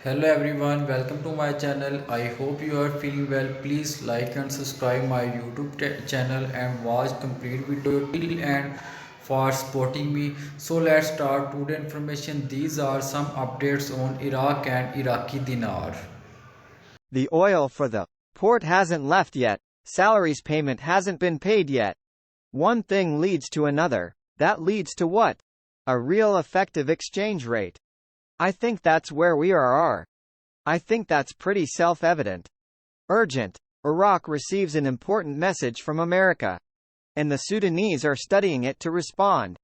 Hello everyone, welcome to my channel. I hope you are feeling well. Please like and subscribe my YouTube channel and watch complete video till end for supporting me. So let's start today information. These are some updates on Iraq and Iraqi dinar. The oil for the port hasn't left yet. Salaries payment hasn't been paid yet. One thing leads to another. That leads to what? A real effective exchange rate. I think that's where we are. I think that's pretty self-evident. Urgent. Iraq receives an important message from America. And the Sudanese are studying it to respond.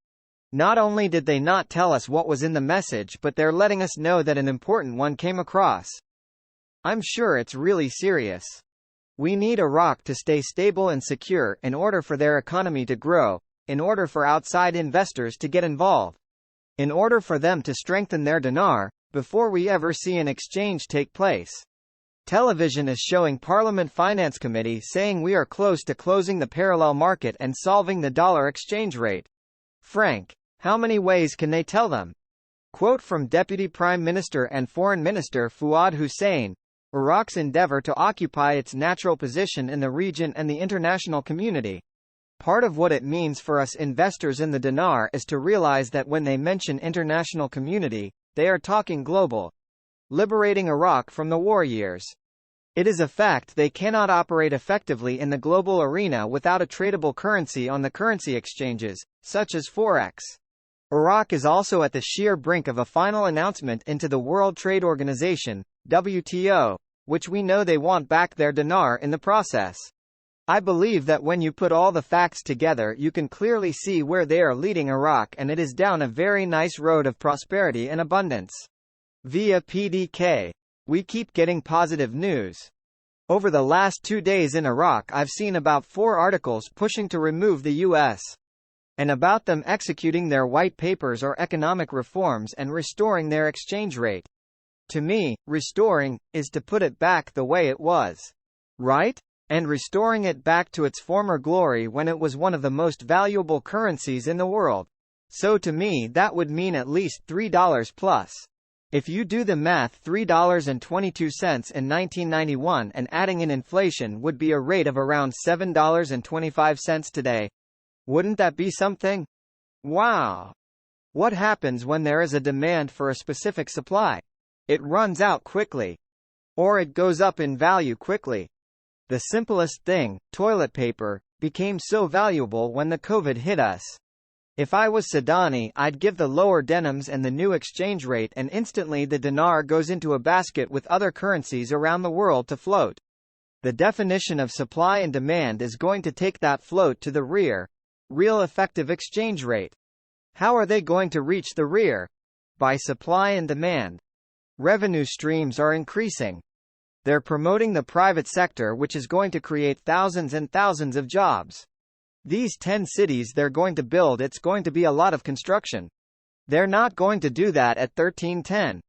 Not only did they not tell us what was in the message, but they're letting us know that an important one came across. I'm sure it's really serious. We need Iraq to stay stable and secure in order for their economy to grow, in order for outside investors to get involved, in order for them to strengthen their dinar, before we ever see an exchange take place. Television is showing Parliament Finance Committee saying we are close to closing the parallel market and solving the dollar exchange rate. Frank, how many ways can they tell them? Quote from Deputy Prime Minister and Foreign Minister Fuad Hussein: Iraq's endeavor to occupy its natural position in the region and the international community. Part of what it means for us investors in the dinar is to realize that when they mention international community, they are talking global. Liberating Iraq from the war years. It is a fact they cannot operate effectively in the global arena without a tradable currency on the currency exchanges, such as Forex. Iraq is also at the sheer brink of a final announcement into the World Trade Organization, WTO, which we know they want back their dinar in the process. I believe that when you put all the facts together you can clearly see where they are leading Iraq, and it is down a very nice road of prosperity and abundance. Via PDK. We keep getting positive news. Over the last 2 days in Iraq I've seen about 4 articles pushing to remove the U.S. and about them executing their white papers or economic reforms and restoring their exchange rate. To me, restoring is to put it back the way it was. Right? And restoring it back to its former glory when it was one of the most valuable currencies in the world. So to me that would mean at least $3 plus. If you do the math, $3.22 in 1991 and adding in inflation would be a rate of around $7.25 today. Wouldn't that be something? Wow! What happens when there is a demand for a specific supply? It runs out quickly. Or it goes up in value quickly. The simplest thing, toilet paper, became so valuable when the COVID hit us. If I was Sadani, I'd give the lower denims and the new exchange rate, and instantly the dinar goes into a basket with other currencies around the world to float. The definition of supply and demand is going to take that float to the rear. Real effective exchange rate. How are they going to reach the rear? By supply and demand. Revenue streams are increasing. They're promoting the private sector, which is going to create thousands and thousands of jobs. These 10 cities they're going to build, it's going to be a lot of construction. They're not going to do that at 1310.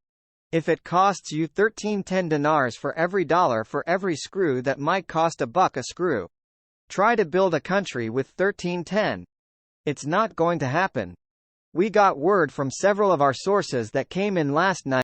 If it costs you 1310 dinars for every dollar for every screw, that might cost $1 a screw. Try to build a country with 1310. It's not going to happen. We got word from several of our sources that came in last night